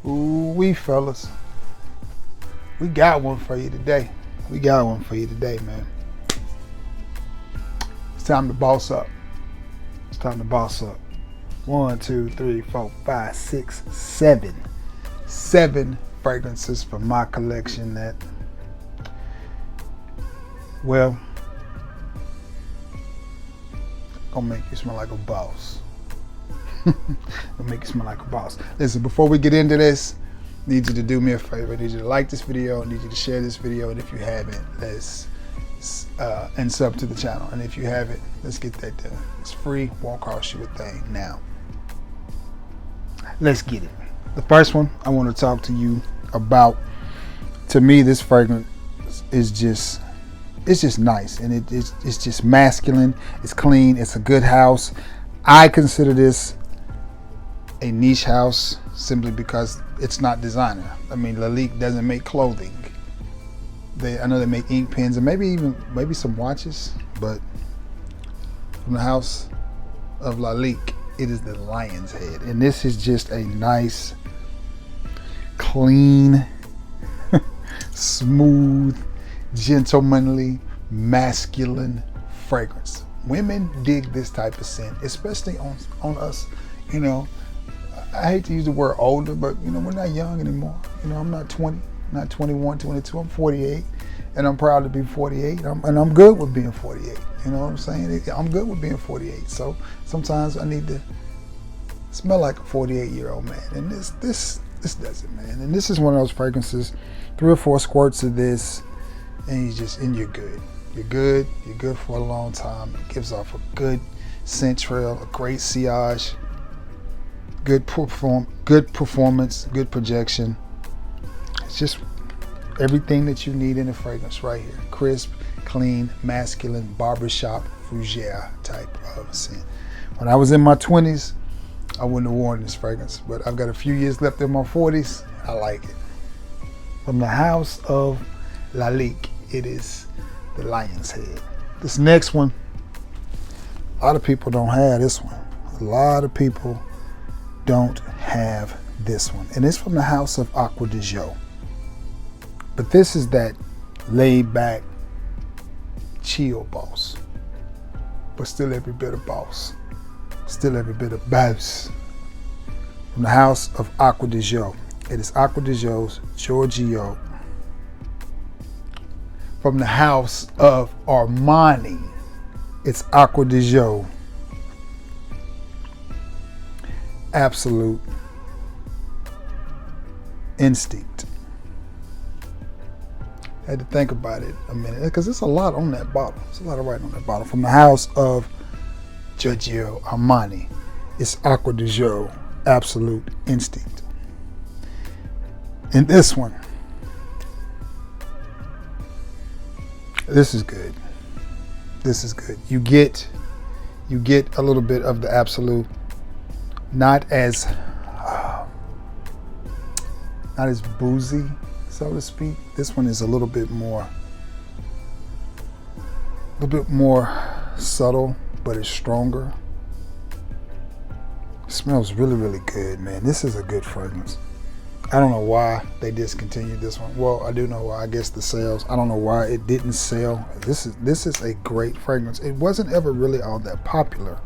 Ooh wee, fellas. We got one for you today. We got one for you today, man. It's time to boss up. It's time to boss up. 1, 2, 3, 4, 5, 6, 7. 7 fragrances from my collection that, well, gonna make you smell like a boss. Gonna make you smell like a boss. Listen, before we get into this, I need you to do me a favor. I need you to like this video. I need you to share this video. And if you haven't, and sub to the channel. And if you haven't, let's get that done. It's free, won't cost you a thing. Now, let's get it. The first one I want to talk to you about, to me, this fragrance is just, it's just nice, and it's just masculine. It's clean. It's a good house. I consider this a niche house simply because it's not designer. I mean, Lalique doesn't make clothing. I know they make ink pens and maybe some watches, but from the house of Lalique, it is the lion's head, and this is just a nice, clean, smooth, gentlemanly, masculine fragrance. Women dig this type of scent, especially on us. You know, I hate to use the word older, but you know, we're not young anymore. You know, I'm not 20, not 21, 22. I'm 48, and I'm proud to be 48. And I'm good with being 48. You know what I'm saying? I'm good with being 48. So sometimes I need to smell like a 48-year-old man, and this does it, man. And this is one of those fragrances. 3 or 4 squirts of this, and you're good. You're good. You're good for a long time. It gives off a good scent trail, a great sillage, good performance, good projection. It's just everything that you need in a fragrance right here. Crisp, clean, masculine, barbershop, fougere type of scent. When I was in my 20s, I wouldn't have worn this fragrance, but I've got a few years left in my 40s. I like it. From the house of Lalique, it is the lion's head. This next one, a lot of people don't have this one. A lot of people don't have this one. And it's from the house of Acqua de Jour. But this is that laid back, chill boss. But still every bit of boss. Still every bit of boss. From the house of Acqua de Jour. It is Acqua de Jour's Giorgio. From the house of Armani, it's Acqua de Jour Absolute Instinct. I had to think about it a minute because there's a lot on that bottle. There's a lot of writing on that bottle. From the house of Giorgio Armani, it's Acqua de Jour Absolute Instinct. And this one, this is good. This is good. You get a little bit of the Absolu, not as boozy, so to speak. This one is a little bit more subtle, but it's stronger. It smells really, really good, man. This is a good fragrance. I don't know why they discontinued this one. Well, I do know why. I guess the sales. I don't know why it didn't sell. This is a great fragrance. It wasn't ever really all that popular,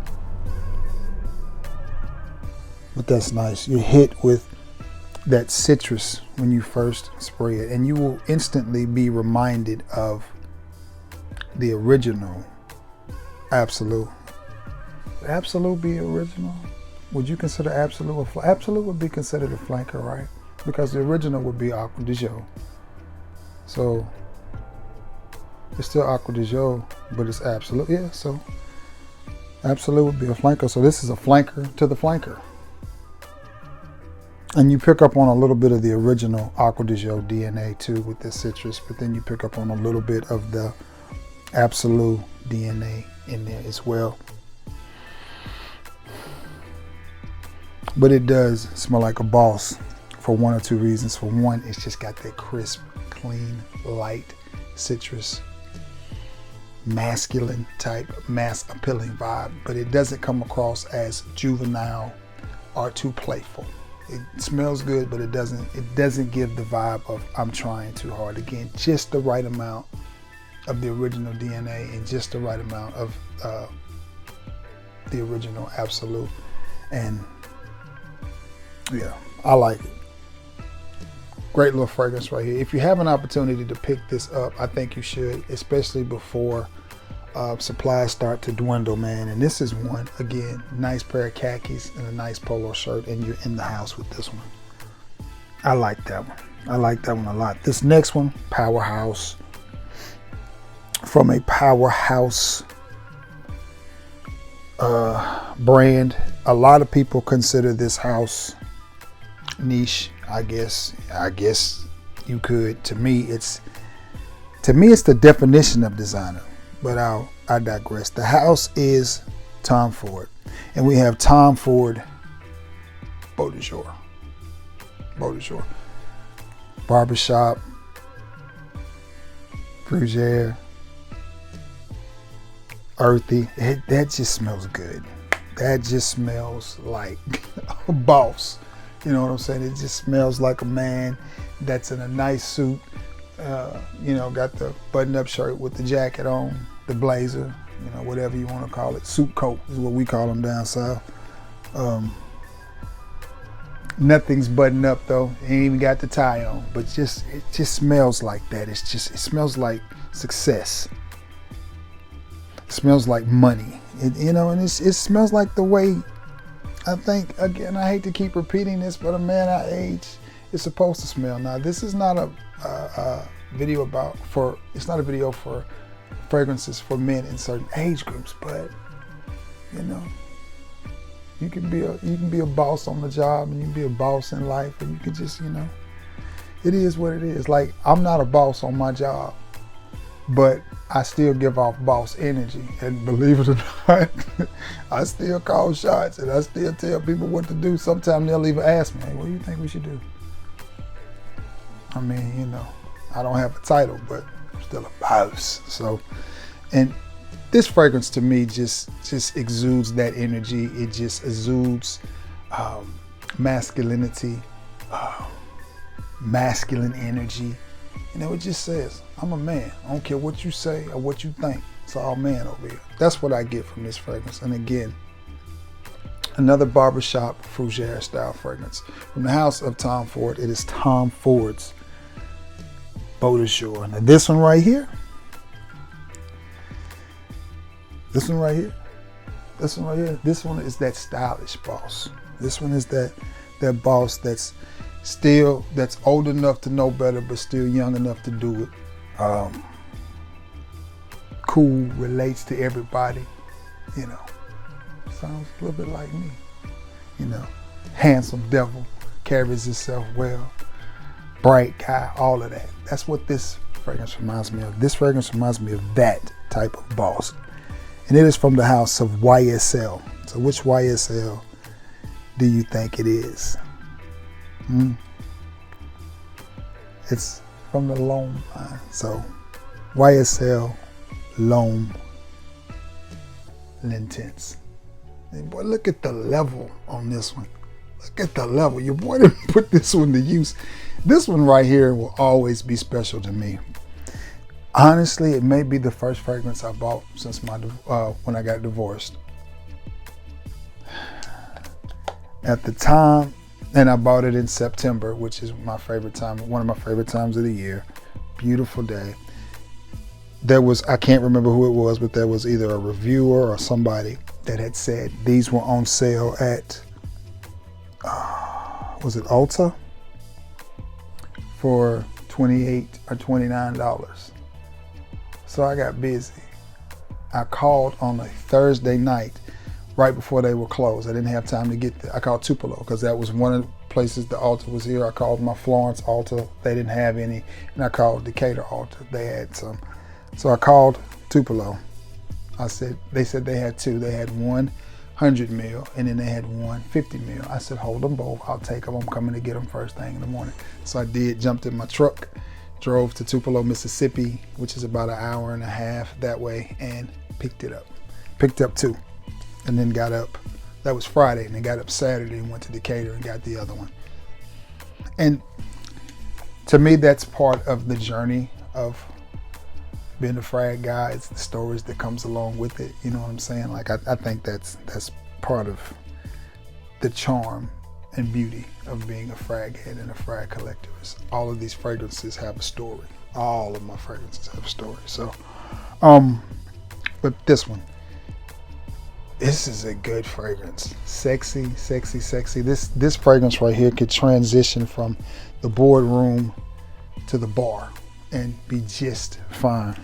but that's nice. You're hit with that citrus when you first spray it, and you will instantly be reminded of the original Absolu. Would Absolu be original? Would you consider Absolu Absolu would be considered a flanker, right? Because the original would be Acqua de Jour. So it's still Acqua de Jour, but it's Absolu. Yeah, so Absolu would be a flanker. So this is a flanker to the flanker. And you pick up on a little bit of the original Acqua de Jour DNA too with this citrus, but then you pick up on a little bit of the Absolu DNA in there as well. But it does smell like a boss for 1 or 2 reasons. For one, it's just got that crisp, clean, light citrus, masculine type, mass appealing vibe, but it doesn't come across as juvenile or too playful. It smells good, but it doesn't give the vibe of I'm trying too hard. Again, just the right amount of the original DNA and just the right amount of the original Absolu. And yeah, I like it. Great little fragrance right here. If you have an opportunity to pick this up, I think you should, especially before supplies start to dwindle, man. And this is one, again, nice pair of khakis and a nice polo shirt, and you're in the house with this one. I like that one. I like that one a lot. This next one, Powerhouse. From a Powerhouse brand. A lot of people consider this house niche. I guess you could. To me, it's the definition of designer. But I digress. The house is Tom Ford, and we have Tom Ford Beau de Jour. Barbershop, Fougere, earthy. That just smells good. That just smells like a boss. You know what I'm saying? It just smells like a man that's in a nice suit. Got the button-up shirt with the jacket on, the blazer, whatever you want to call it. Suit coat is what we call them down south. Nothing's buttoned up though. Ain't even got the tie on, but it just smells like that. It smells like success. It smells like money. And it smells like the way. I think, again, I hate to keep repeating this, but a man our age is supposed to smell. Now, this is not a video it's not a video for fragrances for men in certain age groups, but you can be a boss on the job, and you can be a boss in life, and you can just, it is what it is. Like, I'm not a boss on my job, but I still give off boss energy, and believe it or not, I still call shots, and I still tell people what to do. Sometimes they'll even ask me, hey, what do you think we should do? I mean, I don't have a title, but I'm still a boss. So, and this fragrance to me just exudes that energy. It just exudes masculinity, masculine energy. It just says, I'm a man. I don't care what you say or what you think. It's all man over here. That's what I get from this fragrance. And again, another barbershop Fougere style fragrance. From the house of Tom Ford, it is Tom Ford's Beau de Jour. Now this one right here. This one is that stylish boss. This one is that boss that's old enough to know better, but still young enough to do it. Cool, relates to everybody. Sounds a little bit like me. Handsome devil, carries himself well, bright guy, all of that. That's what this fragrance reminds me of. This fragrance reminds me of that type of boss. And it is from the house of YSL. So which YSL do you think it is? It's from the L'Homme line. So YSL L'Homme L'Intense. And boy, look at the level on this one. Look at the level. Your boy didn't put this one to use. This one right here will always be special to me. Honestly, it may be the first fragrance I bought since when I got divorced. At the time, and I bought it in September, which is my favorite time, one of my favorite times of the year. Beautiful day. I can't remember who it was, but there was either a reviewer or somebody that had said these were on sale at, was it Ulta? For $28 or $29. So I got busy. I called on a Thursday night right before they were closed. I didn't have time to get there. I called Tupelo because that was one of the places the Ulta was here. I called my Florence Ulta. They didn't have any. And I called Decatur Ulta. They had some. So I called Tupelo. They said they had two. They had 100 mil and then they had 150 mil. I said, hold them both. I'll take them. I'm coming to get them first thing in the morning. So I did, jumped in my truck, drove to Tupelo, Mississippi, which is about an hour and a half that way, and picked it up. Picked up two, and then got up That was Friday, and then got up Saturday and went to Decatur and got the other one. And to me, that's part of the journey of being a frag guy. It's the stories that comes along with it. You know what I'm saying? Like I think that's part of the charm and beauty of being a frag head and a frag collector. Is all of these fragrances have a story. All of my fragrances have a story. So, but this one, this is a good fragrance. Sexy, sexy, sexy. This fragrance right here could transition from the boardroom to the bar and be just fine.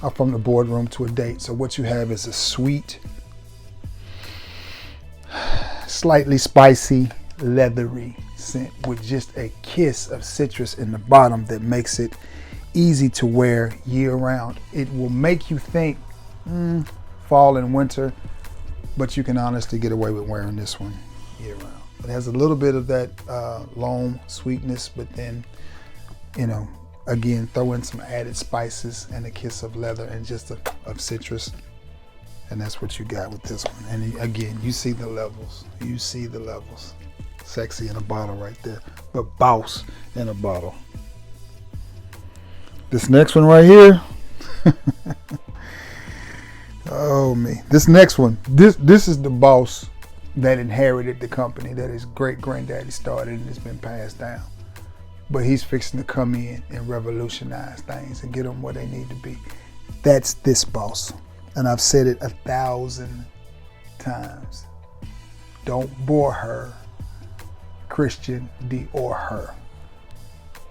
Or from the boardroom to a date. So what you have is a sweet, slightly spicy, leathery scent with just a kiss of citrus in the bottom that makes it easy to wear year round. It will make you think fall and winter, but you can honestly get away with wearing this one year round. It has a little bit of that loam sweetness, but then, you know, again, throw in some added spices and a kiss of leather and just of citrus. And that's what you got with this one. And again, you see the levels. You see the levels. Sexy in a bottle right there. But boss in a bottle. This next one right here. Oh, me. This next one. This is the boss that inherited the company that his great granddaddy started and it's been passed down. But he's fixing to come in and revolutionize things and get them where they need to be. That's this boss. And I've said it 1,000 times. Don't bore her, Christian Dior her.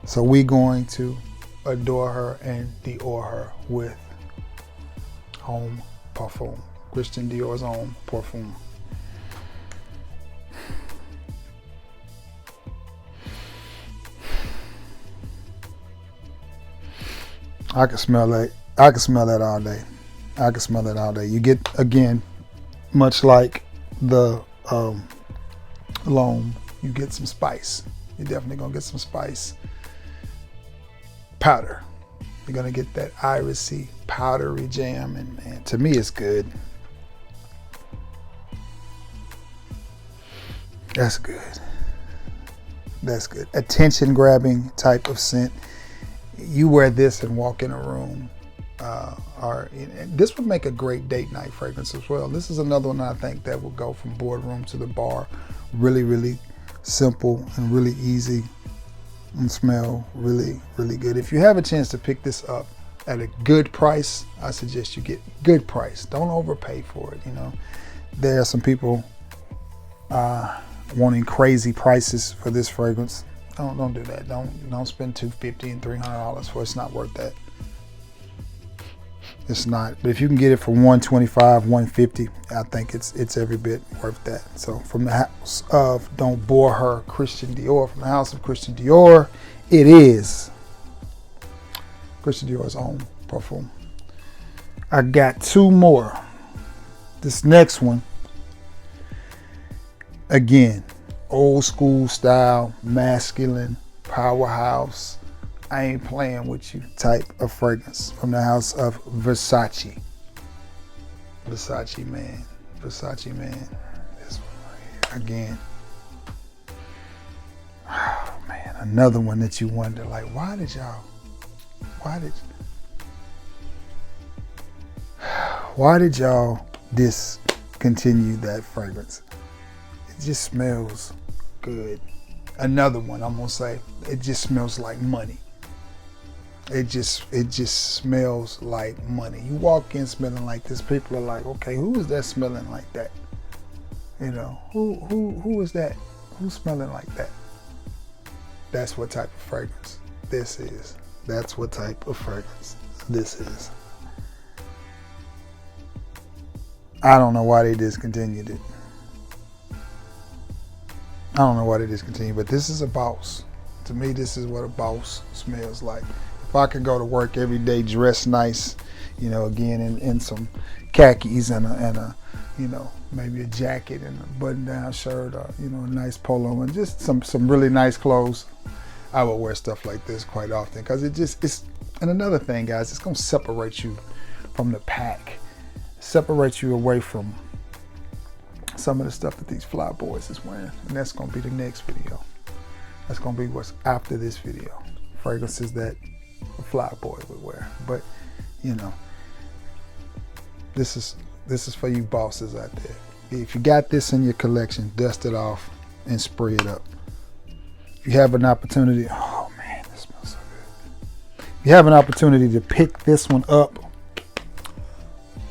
So we're going to adore her and Dior her with Homme Parfum. Christian Dior's Homme Parfum. I can smell that. I can smell that all day. I can smell that all day. You get, again, much like the loam, you get some spice. You're definitely gonna get some spice. Powder. You're gonna get that irisy, powdery jam, and to me, it's good. That's good. That's good. Attention-grabbing type of scent. You wear this and walk in a room. This would make a great date night fragrance as well. This is another one I think that will go from boardroom to the bar. Really, really simple and really easy and smell really, really good. If you have a chance to pick this up at a good price, I suggest you get good price. Don't overpay for it. You know, there are some people wanting crazy prices for this fragrance. Don't do that. Don't spend $250 and $300 for it. It's not worth that. It's not. But if you can get it for $125, $150, I think it's every bit worth that. So from the house of Don't Bore Her, Christian Dior, from the house of Christian Dior, it is Christian Dior's Homme Parfum. I got two more. This next one, again, old school style, masculine, powerhouse, I ain't playing with you type of fragrance from the house of Versace. Versace man. Versace man. This one right here. Again. Oh man, another one that you wonder, like, why did y'all discontinue that fragrance? It just smells good. Another one, I'm gonna say, it just smells like money. It just smells like money. You walk in smelling like this, people are like, okay, who is that smelling like that? You know, who is that? Who's smelling like that? That's what type of fragrance this is. That's what type of fragrance this is. I don't know why they discontinued it. I don't know why they discontinued, but this is a boss. To me, this is what a boss smells like. If I could go to work every day dressed nice, you know, again in some khakis and a you know, maybe a jacket and a button-down shirt, or you know, a nice polo and just some really nice clothes, I would wear stuff like this quite often because it's. And another thing, guys, it's gonna separate you from the pack, separate you away from some of the stuff that these fly boys is wearing, and that's gonna be the next video. That's gonna be what's after this video. Fragrances that a fly boy would wear. But you know, this is for you bosses out there. If you got this in your collection, dust it off and spray it up. If you have an opportunity, oh man, this smells so good. If you have an opportunity to pick this one up,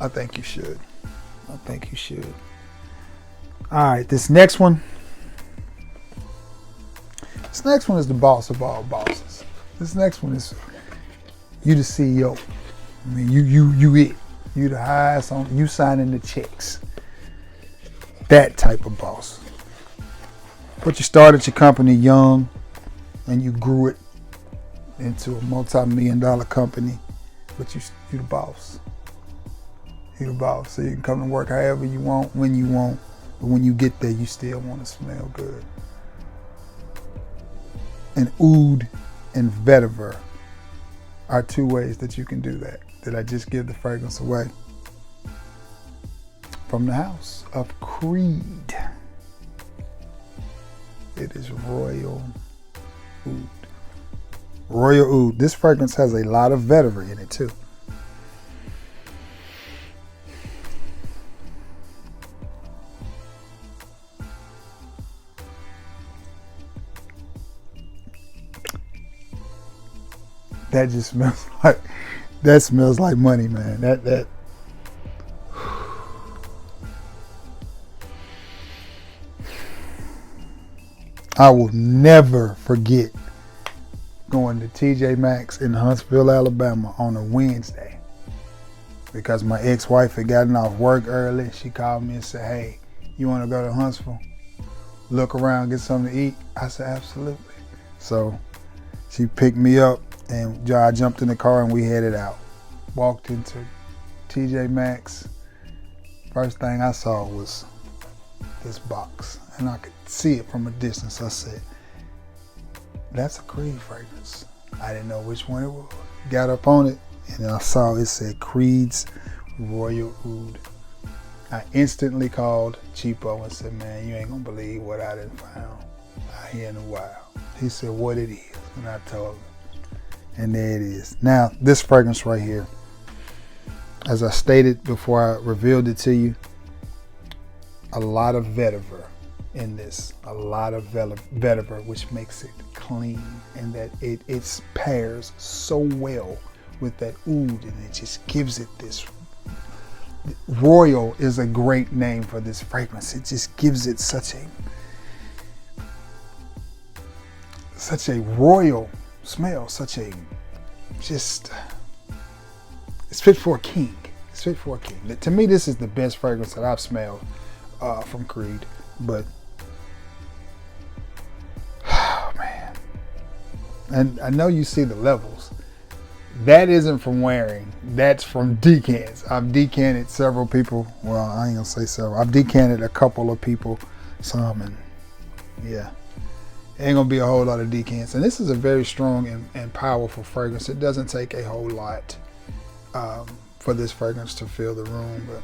I think you should. I think you should. All right, this next one. This next one is the boss of all bosses. This next one is you the CEO. I mean, you it. You the highest on. You signing the checks. That type of boss. But you started your company young, and you grew it into a multi-million-dollar company. But you the boss. You the boss. So you can come to work however you want, when you want. But when you get there, you still want to smell good. And oud and vetiver are two ways that you can do that. Did I just give the fragrance away? From the house of Creed. It is Royal Oud. Royal Oud. This fragrance has a lot of vetiver in it too. That just smells like money, man. That I will never forget going to TJ Maxx in Huntsville, Alabama on a Wednesday because my ex-wife had gotten off work early. She called me and said, "Hey, you want to go to Huntsville? Look around, get something to eat?" I said, "Absolutely." So she picked me up and I jumped in the car and we headed out. Walked into TJ Maxx. First thing I saw was this box, and I could see it from a distance. I said, "That's a Creed fragrance." I didn't know which one it was. Got up on it, and I saw it said Creed's Royal Oud. I instantly called Cheapo and said, "Man, you ain't gonna believe what I done found out here in the wild." He said, "What it is?" And I told him. And there it is. Now, this fragrance right here, as I stated before I revealed it to you, a lot of vetiver in this. A lot of vetiver, which makes it clean, and that it pairs so well with that oud, and it just gives it this. Royal is a great name for this fragrance. It just gives it such a royal smell, it's fit for a king. It's fit for a king. To me, this is the best fragrance that I've smelled from Creed. But, oh man. And I know you see the levels. That isn't from wearing. That's from decants. I've decanted several people. Well, I ain't gonna say several. I've decanted a couple of people, some, and yeah. Ain't gonna be a whole lot of decants. And this is a very strong and powerful fragrance. It doesn't take a whole lot for this fragrance to fill the room, but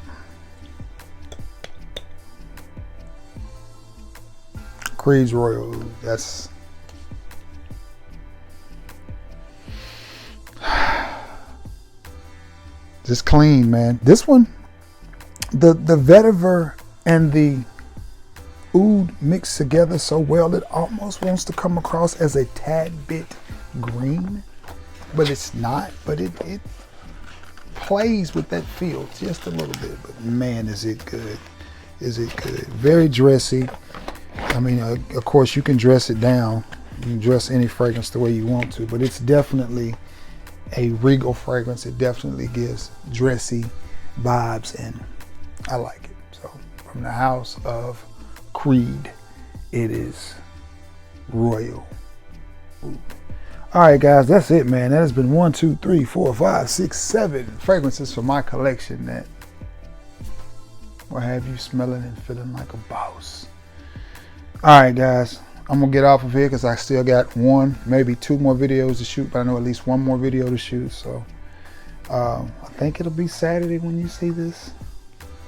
Creed's Royal Oud, that's just clean, man. This one, the vetiver and the oud mixed together so well it almost wants to come across as a tad bit green, but it's not. But it plays with that feel just a little bit. But man, is it good. Is it good. Very dressy. I mean, of course you can dress it down. You can dress any fragrance the way you want to, but it's definitely a regal fragrance. It definitely gives dressy vibes, and I like it. So from the house of Creed, it is Royal Oud. All right, guys, that's it, man. That has been 1, 2, 3, 4, 5, 6, 7 fragrances for my collection that will have you smelling and feeling like a boss. All right, guys, I'm gonna get off of here because I still got 1, maybe 2 more videos to shoot, but I know at least 1 more video to shoot. So I think it'll be Saturday when you see this.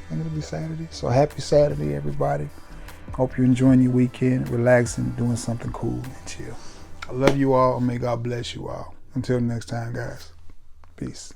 I think it'll be Saturday. So happy Saturday, everybody. Hope you're enjoying your weekend, relaxing, doing something cool and chill. I love you all, and may God bless you all. Until next time, guys. Peace.